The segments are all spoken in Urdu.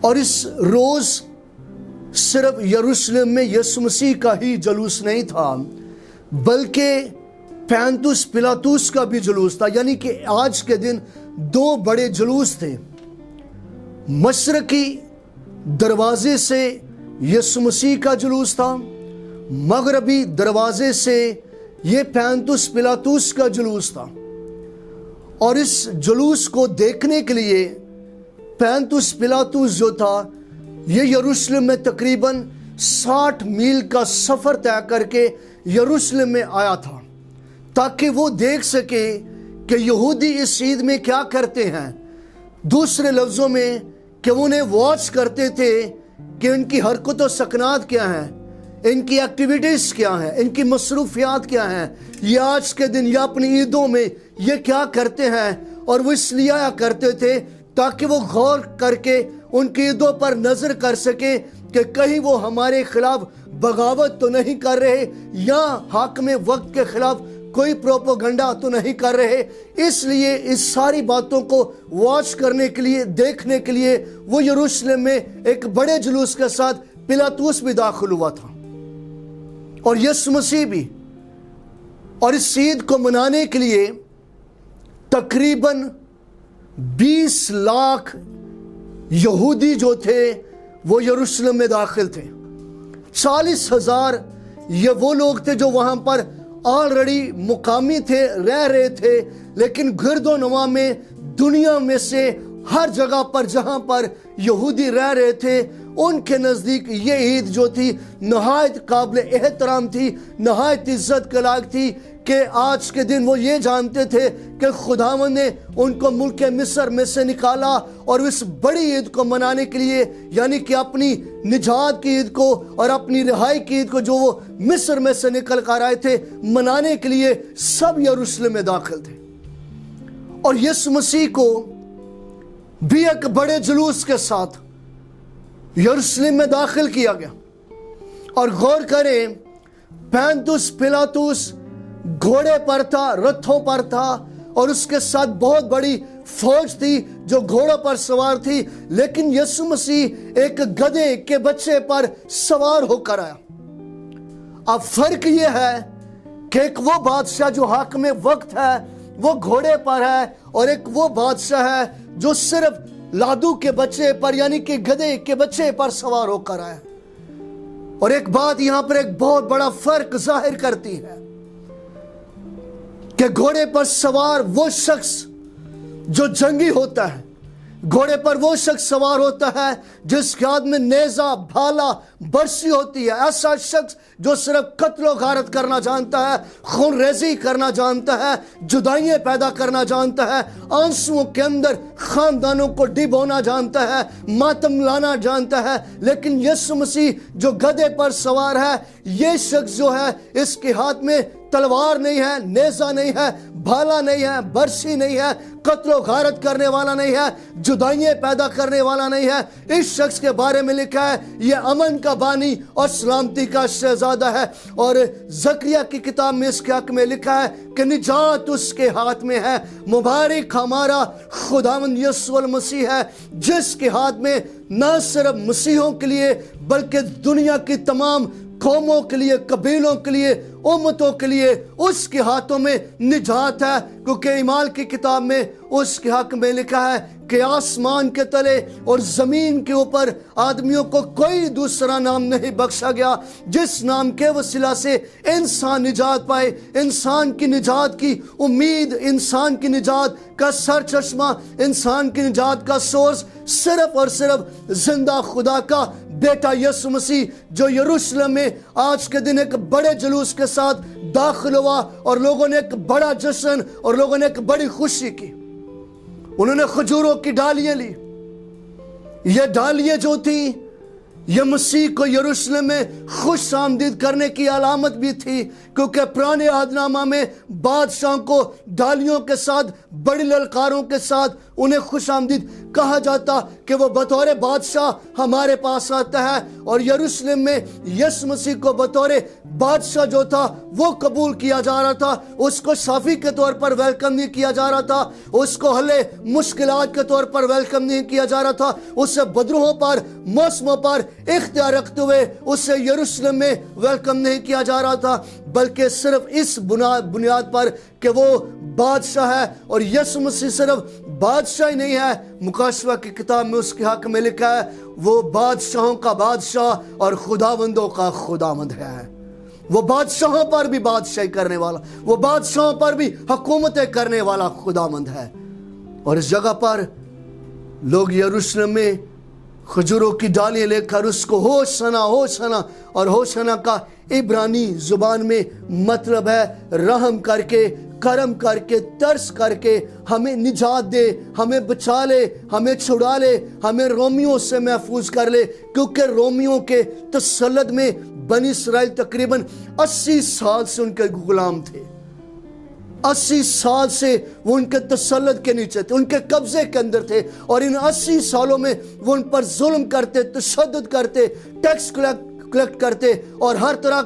اور اس روز صرف یروشلم میں یسوع مسیح کا ہی جلوس نہیں تھا، بلکہ پینتوس پلاطوس کا بھی جلوس تھا. یعنی کہ آج کے دن دو بڑے جلوس تھے. مشرقی دروازے سے یسوع مسیح کا جلوس تھا، مغربی دروازے سے یہ پینتوس پلاطوس کا جلوس تھا. اور اس جلوس کو دیکھنے کے لیے پینتوس پلاطوس جو تھا یہ یروشلم میں تقریباً 60 میل کا سفر طے کر کے یروشلم میں آیا تھا، تاکہ وہ دیکھ سکے کہ یہودی اس عید میں کیا کرتے ہیں. دوسرے لفظوں میں کہ وہ انہیں واچ کرتے تھے کہ ان کی حرکت و سکنات کیا ہیں، ان کی ایکٹیویٹیز کیا ہیں، ان کی مصروفیات کیا ہیں، یہ آج کے دن یا اپنی عیدوں میں یہ کیا کرتے ہیں. اور وہ اس لیے آیا کرتے تھے تاکہ وہ غور کر کے ان کی عیدوں پر نظر کر سکے کہ کہیں وہ ہمارے خلاف بغاوت تو نہیں کر رہے یا حاکم وقت کے خلاف کوئی پروپوگنڈا تو نہیں کر رہے. اس لیے اس ساری باتوں کو واچ کرنے کے لیے، دیکھنے کے لیے وہ یروشلم میں ایک بڑے جلوس کے ساتھ پلاطوس بھی داخل ہوا تھا اور یسوع مسیح بھی. اور اس عید کو منانے کے لیے تقریباً 20 لاکھ یہودی جو تھے وہ یروشلم میں داخل تھے. 40,000 یہ وہ لوگ تھے جو وہاں پر آلریڈی مقامی تھے، رہ رہے تھے، لیکن گرد و نواح میں دنیا میں سے ہر جگہ پر جہاں پر یہودی رہ رہے تھے ان کے نزدیک یہ عید جو تھی نہایت قابل احترام تھی، نہایت عزت کے لائق تھی. کہ آج کے دن وہ یہ جانتے تھے کہ خداوند نے ان کو ملک مصر میں سے نکالا اور اس بڑی عید کو منانے کے لیے، یعنی کہ اپنی نجات کی عید کو اور اپنی رہائی کی عید کو جو وہ مصر میں سے نکل کر آئے تھے منانے کے لیے سب یروشلم میں داخل تھے. اور یسوع مسیح کو بھی ایک بڑے جلوس کے ساتھ یروشلم میں داخل کیا گیا. اور غور کریں، پینتوس پلاطوس گھوڑے پر تھا، رتھوں پر تھا، اور اس کے ساتھ بہت بڑی فوج تھی جو گھوڑوں پر سوار تھی. لیکن یسوع مسیح ایک گدھے کے بچے پر سوار ہو کر آیا. اب فرق یہ ہے کہ ایک وہ بادشاہ جو حاکم وقت ہے وہ گھوڑے پر ہے، اور ایک وہ بادشاہ ہے جو صرف لادو کے بچے پر یعنی کہ گدھے کے بچے پر سوار ہو کر آیا. اور ایک بات یہاں پر ایک بہت بڑا فرق ظاہر کرتی ہے کہ گھوڑے پر سوار وہ شخص جو جنگی ہوتا ہے، گھوڑے پر وہ شخص سوار ہوتا ہے جس کے ہاتھ میں نیزہ، بھالا، برسی ہوتی ہے. ایسا شخص جو صرف قتل و غارت کرنا جانتا ہے، خون ریزی کرنا جانتا ہے، جدائیاں پیدا کرنا جانتا ہے، آنسوؤں کے اندر خاندانوں کو ڈبونا جانتا ہے، ماتم لانا جانتا ہے. لیکن یسوع مسیح جو گدھے پر سوار ہے، یہ شخص جو ہے اس کے ہاتھ میں تلوار نہیں ہے، نیزہ نہیں ہے، بھالا نہیں ہے، برسی نہیں ہے، قتل و غارت کرنے والا نہیں ہے، جدائیاں پیدا کرنے والا نہیں ہے. اس شخص کے بارے میں لکھا ہے یہ امن کا بانی اور سلامتی کا شہزادہ ہے. اور زکریا کی کتاب میں اس کے حق میں لکھا ہے کہ نجات اس کے ہاتھ میں ہے. مبارک ہمارا خداوند یسوع المسیح ہے جس کے ہاتھ میں نہ صرف مسیحوں کے لیے بلکہ دنیا کی تمام قوموں کے لیے، قبیلوں کے لیے، امتوں کے لیے اس کے ہاتھوں میں نجات ہے. کیونکہ اعمال کی کتاب میں اس کے حق میں لکھا ہے کہ آسمان کے تلے اور زمین کے اوپر آدمیوں کو کوئی دوسرا نام نہیں بخشا گیا جس نام کے وسیلہ سے انسان نجات پائے. انسان کی نجات کی امید، انسان کی نجات کا سر چشمہ، انسان کی نجات کا سورس صرف اور صرف زندہ خدا کا بیٹا یسوع مسیح جو یروشلم میں آج کے دن ایک بڑے جلوس کے ساتھ داخل ہوا. اور لوگوں نے ایک بڑا جشن اور لوگوں نے ایک بڑی خوشی کی. انہوں نے کھجوروں کی ڈالیاں لی. یہ ڈالیاں جو تھی یہ مسیح کو یروشلم میں خوش آمدید کرنے کی علامت بھی تھی، کیونکہ پرانے عہد نامہ میں بادشاہوں کو ڈالیوں کے ساتھ، بڑی للکاروں کے ساتھ انہیں خوش آمدید کہا جاتا کہ وہ بطور بادشاہ ہمارے پاس آتا ہے، اور یروشلم میں یسوع مسیح کو بطور بادشاہ جو تھا وہ قبول کیا جا رہا تھا۔ اس کو شافی کے طور پر ویلکم نہیں کیا جا رہا تھا، اس کو حل مشکلات کے طور پر ویلکم نہیں کیا جا رہا تھا، اسے بدروہوں پر، موسموں پر اختیار رکھتے ہوئے اسے یروشلم میں ویلکم نہیں کیا جا رہا تھا، بلکہ صرف اس بنیاد پر کہ وہ بادشاہ ہے۔ اور یسوع مسیح صرف بادشاہ ہی نہیں ہے، مکاشفہ کی کتاب میں اس کے حق میں لکھا ہے وہ بادشاہوں کا بادشاہ اور خداوندوں کا خداوند ہے۔ وہ بادشاہوں پر بھی بادشاہی کرنے والا، وہ بادشاہوں پر بھی حکومتیں کرنے والا خداوند ہے۔ اور اس جگہ پر لوگ یروشلم میں کھجوروں کی ڈالیاں لے کر اس کو ہوشنا ہوشنا، اور ہوشنا کا عبرانی زبان میں مطلب ہے رحم کر کے، کرم کر کے، ترس کر کے ہمیں نجات دے، ہمیں بچا لے، ہمیں چھڑا لے، ہمیں رومیوں سے محفوظ کر لے، کیونکہ رومیوں کے تسلط میں بنی اسرائیل تقریباً 80 سال سے ان کے غلام تھے۔ 80 سال سے وہ ان کے تسلط کے نیچے تھے، ان کے قبضے کے اندر تھے، اور ان 80 سالوں میں وہ ان پر ظلم کرتے، تشدد کرتے، ٹیکس کلیکٹ کرتے، اور ہر طرح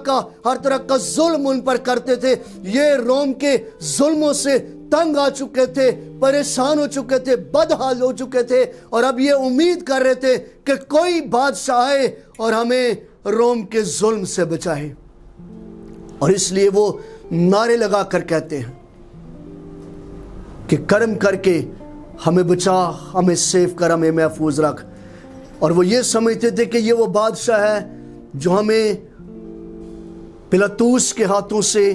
کا ظلم ان پر کرتے تھے۔ یہ روم کے ظلموں سے تنگ آ چکے تھے، پریشان ہو چکے تھے، بدحال ہو چکے تھے، اور اب یہ امید کر رہے تھے کہ کوئی بادشاہ آئے اور ہمیں روم کے ظلم سے بچائے، اور اس لیے وہ نعرے لگا کر کہتے ہیں کہ کرم کر کے ہمیں بچا، ہمیں سیف کر، ہمیں محفوظ رکھ۔ اور وہ یہ سمجھتے تھے کہ یہ وہ بادشاہ ہے جو ہمیں پلاطوس کے ہاتھوں سے،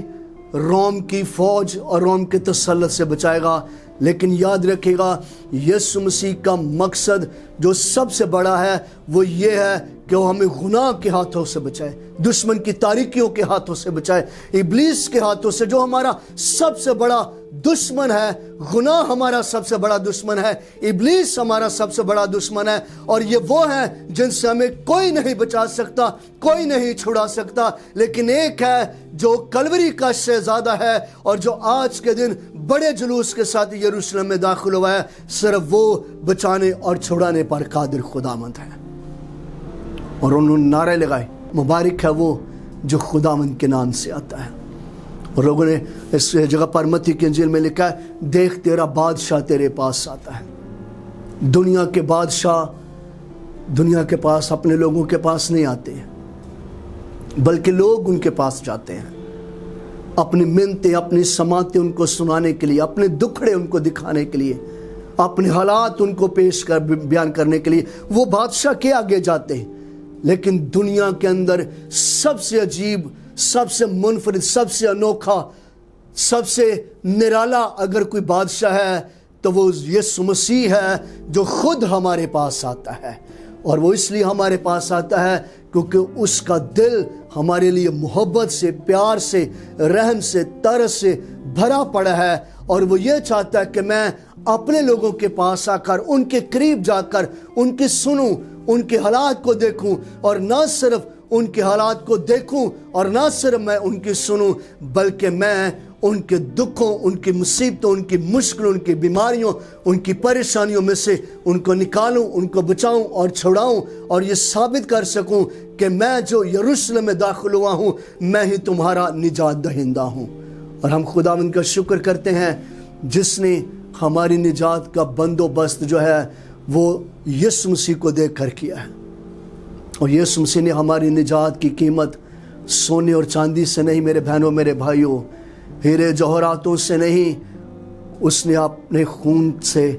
روم کی فوج اور روم کے تسلط سے بچائے گا۔ لیکن یاد رکھے گا یسوع مسیح کا مقصد جو سب سے بڑا ہے وہ یہ ہے کہ وہ ہمیں گناہ کے ہاتھوں سے بچائے، دشمن کی تاریکیوں کے ہاتھوں سے بچائے، ابلیس کے ہاتھوں سے جو ہمارا سب سے بڑا دشمن ہے۔ گناہ ہمارا سب سے بڑا دشمن ہے، ابلیس ہمارا سب سے بڑا دشمن ہے، اور یہ وہ ہیں جن سے ہمیں کوئی نہیں بچا سکتا، کوئی نہیں چھڑا سکتا، لیکن ایک ہے جو کلوری کا شہزادہ ہے اور جو آج کے دن بڑے جلوس کے ساتھ یروشلم میں داخل ہوا ہے، صرف وہ بچانے اور چھڑانے پر قادر خداوند ہے۔ اور انہوں نے نعرے لگائے مبارک ہے وہ جو خداوند کے نام سے آتا ہے۔ اور لوگوں نے اس جگہ پر متی کی انجیل میں لکھا ہے دیکھ تیرا بادشاہ تیرے پاس آتا ہے۔ دنیا کے بادشاہ دنیا کے پاس، اپنے لوگوں کے پاس نہیں آتے ہیں، بلکہ لوگ ان کے پاس جاتے ہیں اپنی منتیں، اپنی سماعتیں ان کو سنانے کے لیے، اپنے دکھڑے ان کو دکھانے کے لیے، اپنے حالات ان کو بیان کرنے کے لیے وہ بادشاہ کے آگے جاتے ہیں۔ لیکن دنیا کے اندر سب سے عجیب، سب سے منفرد، سب سے انوکھا، سب سے نرالا اگر کوئی بادشاہ ہے تو وہ یسوع مسیح ہے جو خود ہمارے پاس آتا ہے۔ اور وہ اس لیے ہمارے پاس آتا ہے کیونکہ اس کا دل ہمارے لیے محبت سے، پیار سے، رحم سے، ترس سے بھرا پڑا ہے، اور وہ یہ چاہتا ہے کہ میں اپنے لوگوں کے پاس آ کر ان کے قریب جا کر ان کی سنوں، ان کے حالات کو دیکھوں، اور نہ صرف ان کے حالات کو دیکھوں اور نہ صرف میں ان کی سنوں، بلکہ میں ان کے دکھوں، ان کی مصیبتوں، ان کی مشکلوں، ان کی بیماریوں، ان کی پریشانیوں میں سے ان کو نکالوں، ان کو بچاؤں اور چھڑاؤں، اور یہ ثابت کر سکوں کہ میں جو یروشلم میں داخل ہوا ہوں میں ہی تمہارا نجات دہندہ ہوں۔ اور ہم خداوند کا شکر کرتے ہیں جس نے ہماری نجات کا بندوبست جو ہے وہ یسوع مسیح کو دیکھ کر کیا ہے۔ اور یسوع مسیح نے ہماری نجات کی قیمت سونے اور چاندی سے نہیں میرے بہنوں، میرے بھائیوں، ہیرے جوہراتوں سے نہیں، اس نے اپنے خون سے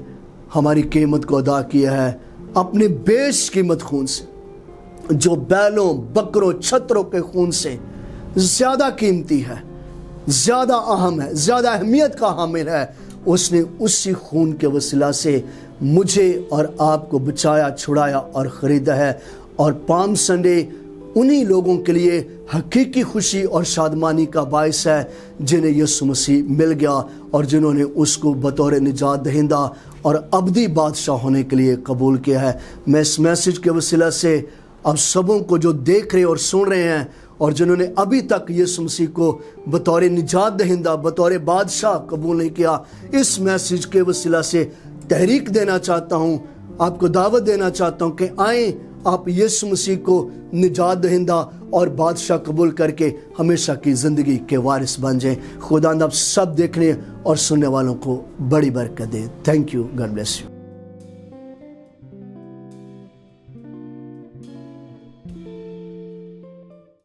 ہماری قیمت کو ادا کیا ہے، اپنے بیش قیمت خون سے، جو بیلوں، بکروں، چھتروں کے خون سے زیادہ قیمتی ہے، زیادہ اہم ہے، زیادہ اہمیت کا حامل ہے۔ اس نے اسی خون کے وسیلہ سے مجھے اور آپ کو بچایا، چھڑایا اور خریدا ہے۔ اور پام سنڈے انہی لوگوں کے لیے حقیقی خوشی اور شادمانی کا باعث ہے جنہیں یسوع مسیح مل گیا اور جنہوں نے اس کو بطور نجات دہندہ اور ابدی بادشاہ ہونے کے لیے قبول کیا ہے۔ میں اس میسج کے وسیلہ سے اب سبوں کو جو دیکھ رہے اور سن رہے ہیں اور جنہوں نے ابھی تک یسوع مسیح کو بطور نجات دہندہ، بطور بادشاہ قبول نہیں کیا، اس میسج کے وسیلہ سے تحریک دینا چاہتا ہوں آپ کو دعوت دینا چاہتا ہوں کہ آئیں، آپ یسوع مسیح کو نجات دہندہ اور بادشاہ قبول کر کے ہمیشہ کی زندگی کے وارث بن جائیں۔ خدا آپ سب دیکھنے اور سننے والوں کو بڑی برکت دے۔ Thank you, God bless you.